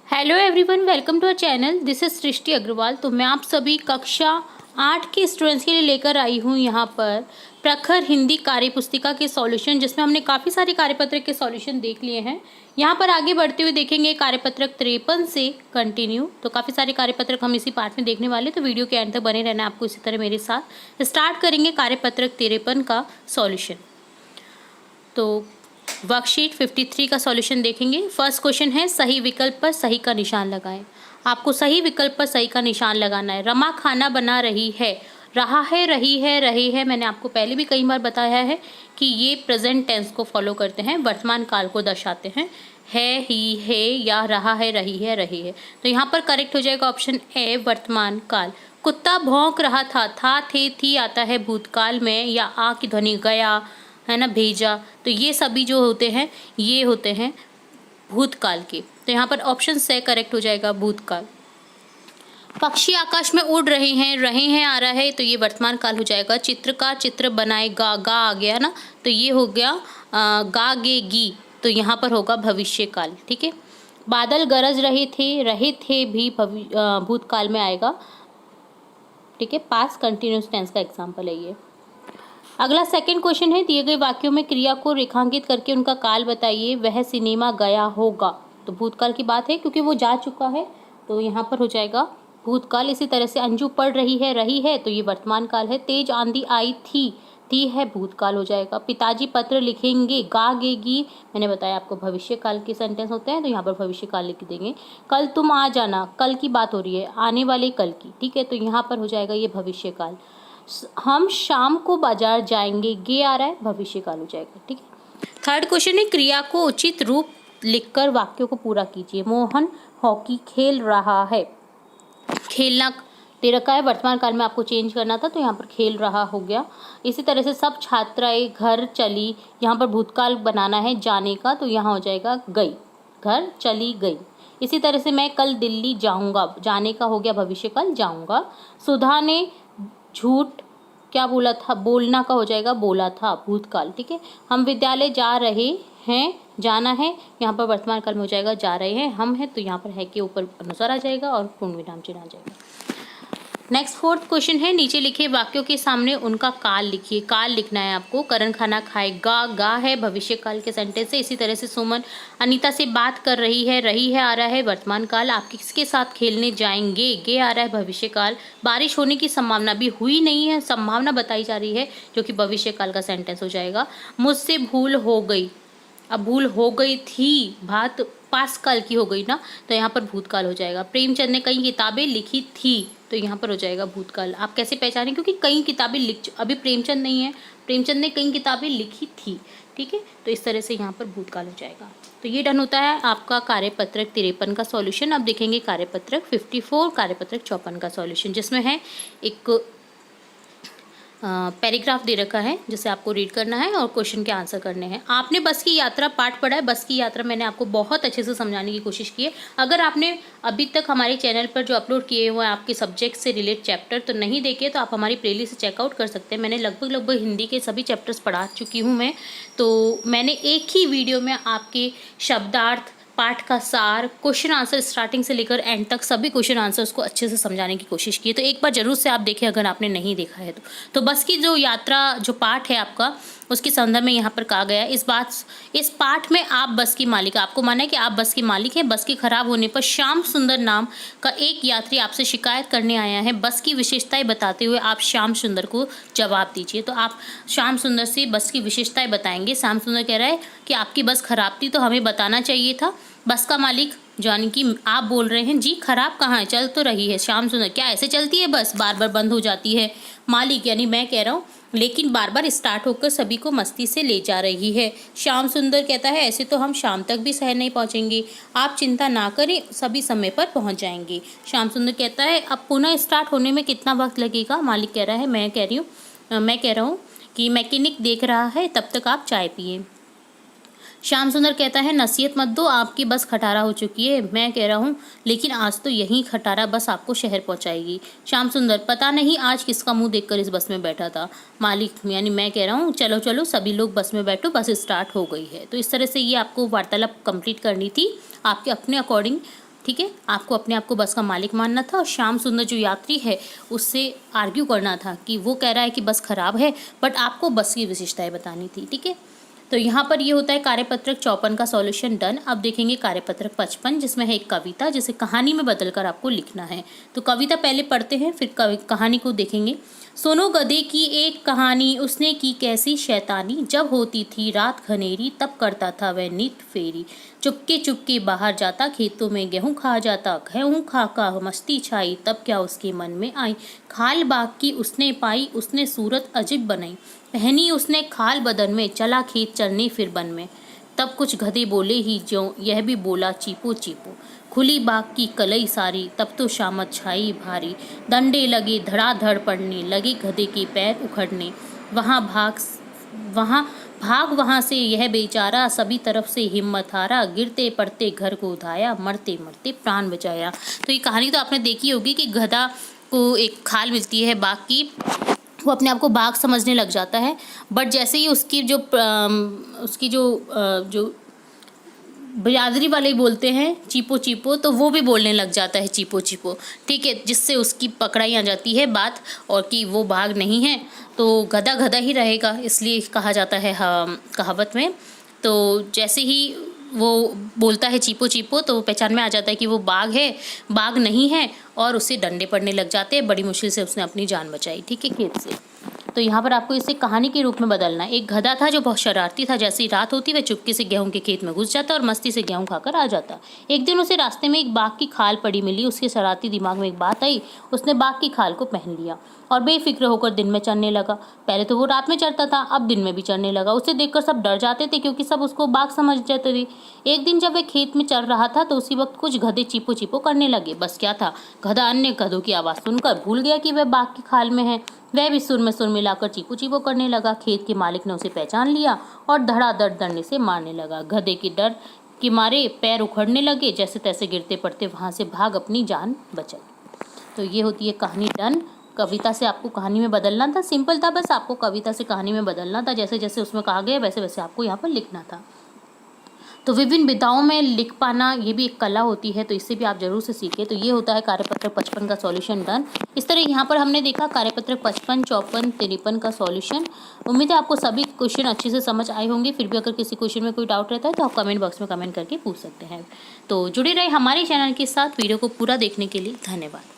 Hello everyone, welcome to our channel. This is Srishti Agarwal. तो मैं आप सभी कक्षा 8 के स्टूडेंट्स के लिए लेकर आई हूँ यहाँ पर प्रखर हिंदी कार्यपुस्तिका के सॉल्यूशन, जिसमें हमने काफ़ी सारे कार्यपत्रक के सॉल्यूशन देख लिए हैं। यहाँ पर आगे बढ़ते हुए देखेंगे कार्यपत्रक 53 से कंटिन्यू। तो काफ़ी सारे कार्यपत्रक हम इसी पार्ट में देखने वाले, तो वीडियो के अंत तक बने रहना आपको इसी तरह मेरे साथ। स्टार्ट करेंगे कार्यपत्रक 53 का सॉल्यूशन। तो वर्कशीट 53 का सॉल्यूशन देखेंगे। फर्स्ट क्वेश्चन है, सही विकल्प पर सही का निशान लगाएं। आपको सही विकल्प पर सही का निशान लगाना है। रमा खाना बना रही है, रहा है, रही है, रहे है। मैंने आपको पहले भी कई बार बताया है कि ये प्रेजेंट टेंस को फॉलो करते हैं, वर्तमान काल को दर्शाते हैं। है, ही है या रहा है, रही है, रहे है। तो यहाँ पर करेक्ट हो जाएगा ऑप्शन ए, वर्तमान काल। कुत्ता भौंक रहा था, थे, थी आता है भूतकाल में, या आ की ध्वनि गया है ना, भेजा। तो ये सभी जो होते हैं ये होते हैं भूतकाल के। तो यहाँ पर ऑप्शन से करेक्ट हो जाएगा भूतकाल। पक्षी आकाश में उड़ रहे हैं आ रहा है, तो ये वर्तमान काल हो जाएगा। चित्रकार चित्र बनाएगा, गा आ गया ना, तो ये हो गया गागेगी, तो यहाँ पर होगा भविष्य काल। ठीक है। बादल गरज रहे थे भी भूतकाल में आएगा। ठीक है, पास्ट कंटिन्यूस टेंस का एग्जाम्पल है ये। अगला सेकंड क्वेश्चन है, दिए गए वाक्यों में क्रिया को रेखांकित करके उनका काल बताइए। वह सिनेमा गया होगा, तो भूतकाल की बात है क्योंकि वो जा चुका है, तो यहाँ पर हो जाएगा भूतकाल। इसी तरह से अंजू पढ़ रही है, तो ये वर्तमान काल है। तेज आंधी आई थी है भूतकाल हो जाएगा। पिताजी पत्र लिखेंगे, गागेगी, मैंने बताया आपको भविष्य काल के सेंटेंस होते हैं, तो यहाँ पर भविष्य काल लिख देंगे। कल तुम आ जाना, कल की बात हो रही है, आने वाले कल की। ठीक है, तो यहाँ पर हो जाएगा ये भविष्य काल। हम शाम को बाजार जाएंगे, गे आ रहा है, भविष्य काल हो जाएगा। ठीक है। थर्ड क्वेश्चन है, क्रिया को उचित रूप लिखकर वाक्यों को पूरा कीजिए। मोहन हॉकी खेल रहा है, खेलना दे रखा है, वर्तमान काल में आपको चेंज करना था, तो यहाँ पर खेल रहा हो गया। इसी तरह से सब छात्राएं घर चली, यहाँ पर भूतकाल बनाना है जाने का, तो यहाँ हो जाएगा गई, घर चली गई। इसी तरह से मैं कल दिल्ली जाऊंगा, जाने का हो गया भविष्य काल, जाऊंगा। सुधा ने झूठ क्या बोला था, बोलना का हो जाएगा बोला था, भूतकाल। ठीक है। हम विद्यालय जा रहे हैं, जाना है, यहाँ पर वर्तमान काल में हो जाएगा जा रहे हैं। हम हैं, तो यहाँ पर है के ऊपर अनुसार आ जाएगा और पूर्ण विराम चिन्ह आ जाएगा। नेक्स्ट फोर्थ क्वेश्चन है, नीचे लिखे वाक्यों के सामने उनका काल लिखिए। काल लिखना है आपको। करण खाना खाएगा, गा है भविष्य काल के सेंटेंस है। इसी तरह से सुमन अनीता से बात कर रही है आ रहा है वर्तमान काल। आप किसके साथ खेलने जाएंगे, गे आ रहा है भविष्य काल। बारिश होने की संभावना भी हुई नहीं है, संभावना बताई जा रही है, जो कि भविष्य काल का सेंटेंस हो जाएगा। मुझसे भूल हो गई, अब भूल हो गई थी, बात पास्ट काल की हो गई ना, तो यहाँ पर भूतकाल हो जाएगा। प्रेमचंद ने कई किताबें लिखी थी, तो यहाँ पर हो जाएगा भूतकाल। आप कैसे पहचानें, क्योंकि कई किताबें अभी प्रेमचंद नहीं है, प्रेमचंद ने कई किताबें लिखी थी। ठीक है, तो इस तरह से यहाँ पर भूतकाल हो जाएगा। तो ये डन होता है आपका कार्यपत्रक 53 का सॉल्यूशन। अब देखेंगे कार्यपत्रक 54, कार्यपत्रक 54 का सॉल्यूशन, जिसमें है एक पैराग्राफ दे रखा है जिसे आपको रीड करना है और क्वेश्चन के आंसर करने हैं। आपने बस की यात्रा पाठ पढ़ा है। बस की यात्रा मैंने आपको बहुत अच्छे से समझाने की कोशिश की है। अगर आपने अभी तक हमारे चैनल पर जो अपलोड किए हुए हैं आपके सब्जेक्ट से रिलेटेड चैप्टर तो नहीं देखे, तो आप हमारी प्लेलिस्ट से चेकआउट कर सकते हैं। मैंने लगभग हिंदी के सभी चैप्टर्स पढ़ा चुकी हूँ मैं। तो मैंने एक ही वीडियो में आपके शब्दार्थ, पाठ का सार, क्वेश्चन आंसर स्टार्टिंग से लेकर एंड तक सभी क्वेश्चन आंसर्स को अच्छे से समझाने की कोशिश की है। तो एक बार जरूर से आप देखें अगर आपने नहीं देखा है तो बस की जो यात्रा जो पाठ है आपका, उसके संदर्भ में यहाँ पर कहा गया है। इस पाठ में आप बस की मालिक, आपको माना है कि आप बस की मालिक हैं। बस के खराब होने पर श्याम सुंदर नाम का एक यात्री आपसे शिकायत करने आया है। बस की विशेषताएं बताते हुए आप श्याम सुंदर को जवाब दीजिए। तो आप श्याम सुंदर से बस की विशेषताएं बताएंगे। श्याम सुंदर कह रहा है कि आपकी बस खराब थी तो हमें बताना चाहिए था। बस का मालिक यानी कि आप बोल रहे हैं, जी खराब कहाँ है, चल तो रही है। श्याम सुंदर, क्या ऐसे चलती है बस, बार बार बंद हो जाती है। मालिक यानी मैं कह रहा हूँ, लेकिन बार बार स्टार्ट होकर सभी को मस्ती से ले जा रही है। श्याम सुंदर कहता है, ऐसे तो हम शाम तक भी शहर नहीं पहुँचेंगे, आप चिंता ना करें, सभी समय पर पहुँच जाएंगे। श्याम सुंदर कहता है, अब पुनः स्टार्ट होने में कितना वक्त लगेगा। मालिक कह रहा है, मैं कह रहा हूँ कि मैकेनिक देख रहा है, तब तक आप चाय पिए। श्याम सुंदर कहता है, नसीहत मत दो, आपकी बस खटारा हो चुकी है। मैं कह रहा हूँ, लेकिन आज तो यही खटारा बस आपको शहर पहुँचाएगी। श्याम सुंदर, पता नहीं आज किसका मुंह देखकर इस बस में बैठा था। मालिक यानी मैं कह रहा हूँ, चलो चलो सभी लोग बस में बैठो, बस स्टार्ट हो गई है। तो इस तरह से ये आपको वार्तालाप कंप्लीट करनी थी आपके अपने अकॉर्डिंग। ठीक है, आपको अपने आप को बस का मालिक मानना था और श्याम सुंदर जो यात्री है उससे आर्ग्यू करना था कि वो कह रहा है कि बस खराब है, बट आपको बस की विशेषताएं बतानी थी। ठीक है, तो यहाँ पर ये होता है कार्यपत्रक 54 का सॉल्यूशन डन। अब देखेंगे कार्यपत्रक 55, जिसमें है एक कविता जिसे कहानी में बदलकर आपको लिखना है। तो कविता पहले पढ़ते हैं, फिर कहानी को देखेंगे। सुनो गधे की एक कहानी, उसने की कैसी शैतानी, जब होती थी रात घनेरी तब करता था वह नित फेरी। चुपके चुपके बाहर जाता, खेतों में गेहूं खा जाता, गेहूं खा का मस्ती छाई, तब क्या उसके मन में आई। खाल बाग की उसने पाई, उसने सूरत अजीब बनाई, पहनी उसने खाल बदन में, चला खेत चरने फिर बन में। तब कुछ गधे बोले ही ज्यों, यह भी बोला चीपो चीपो। खुली बाग की कलई सारी, तब तो शामत छाई भारी। डंडे लगे धड़ाधड़ पड़ने, लगे गधे के पैर उखड़ने। वहाँ भाग वहाँ से यह बेचारा, सभी तरफ से हिम्मत हारा, गिरते पड़ते घर को उठाया, मरते मरते प्राण बचाया। तो ये कहानी तो आपने देखी होगी कि गधा को एक खाल मिलती है बाघ की, वो अपने आप को बाघ समझने लग जाता है, बट जैसे ही उसकी जो बिरादरी वाले बोलते हैं चीपो चीपो, तो वो भी बोलने लग जाता है चीपो चीपो। ठीक है, जिससे उसकी पकड़ाई आ जाती है बात, और कि वो बाघ नहीं है तो गधा गधा ही रहेगा, इसलिए कहा जाता है कहावत में। तो जैसे ही वो बोलता है चीपो चीपो, तो पहचान में आ जाता है कि वो बाघ है, बाघ नहीं है, और उसे डंडे पड़ने लग जाते हैं। बड़ी मुश्किल से उसने अपनी जान बचाई। ठीक है, खेत से। तो यहाँ पर आपको इसे कहानी के रूप में बदलना है। एक गधा था जो बहुत शरारती था, जैसे ही रात होती वह चुपके से गेहूं के खेत में घुस जाता और मस्ती से गेहूं खाकर आ जाता। एक दिन उसे रास्ते में एक बाघ की खाल पड़ी मिली। उसके शरारती दिमाग में एक बात आई, उसने बाघ की खाल को पहन लिया और बेफिक्र होकर दिन में चरने लगा। पहले तो वो रात में चरता था, अब दिन में भी चरने लगा। उसे देखकर सब डर जाते थे, क्योंकि सब उसको बाघ समझ जाते थे। एक दिन जब वह खेत में चल रहा था, तो उसी वक्त कुछ गधे चीपो चीपो करने लगे। बस क्या था, गधा अन्य गधों की आवाज़ सुनकर भूल गया कि वह बाघ की खाल में है। वह भी सुर में सुर मिलाकर चीपो चीपो करने लगा। खेत के मालिक ने उसे पहचान लिया और धड़ाधड़ डंडे से मारने लगा। गधे के डर के मारे पैर उखड़ने लगे, जैसे तैसे गिरते पड़ते वहां से भाग अपनी जान बचाई। तो ये होती है कहानी डन। कविता से आपको कहानी में बदलना था, सिंपल था, बस आपको कविता से कहानी में बदलना था। जैसे जैसे उसमें कहा गया वैसे वैसे आपको यहाँ पर लिखना था। तो विभिन्न विधाओं में लिख पाना ये भी एक कला होती है, तो इससे भी आप जरूर से सीखें। तो ये होता है कार्यपत्रक 55 का सॉल्यूशन डन। इस तरह यहाँ पर हमने देखा कार्यपत्रक 55, 54, 53 का सॉल्यूशन। उम्मीद है आपको सभी क्वेश्चन अच्छे से समझ आए होंगे। फिर भी अगर किसी क्वेश्चन में कोई डाउट रहता है तो आप कमेंट बॉक्स में कमेंट करके पूछ सकते हैं। तो जुड़े रहे हमारे चैनल के साथ। वीडियो को पूरा देखने के लिए धन्यवाद।